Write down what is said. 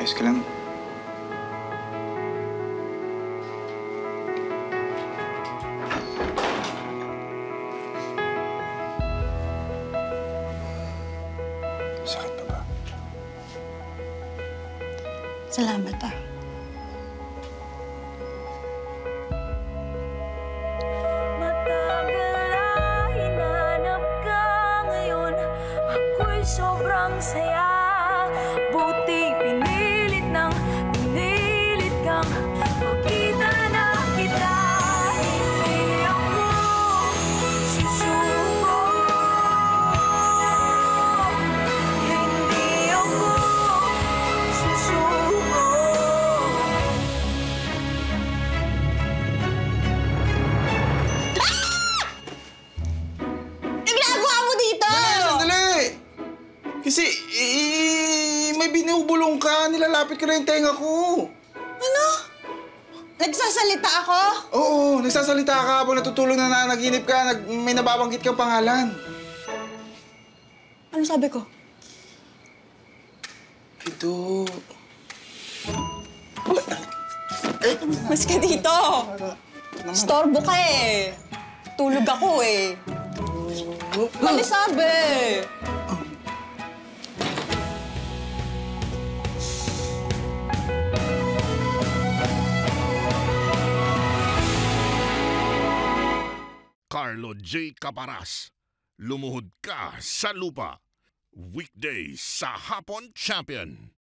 Ayos ka lang. Sakit pa ba? Salamat Matagal na hinanap ka ngayon, ako'y sobrang saya. Buti pinilit kang makita na kita. Hindi ako susuko. Hindi ako susuko. Ang ginagawa mo dito? Sandali! Kasi, may binubulong ka. Nilalapit ka na yung tenga ko. Ano? Nagsasalita ako? Oo, nagsasalita ka habang natutulog na nanaginip ka. May nababanggit kang pangalan. Ano sabi ko? Ito. Mas ka dito! Storbo ka eh! Tulog ako eh! Ano sabi? Carlo J. Caparas, lumuhod ka sa lupa. Weekdays sa Hapon Champion.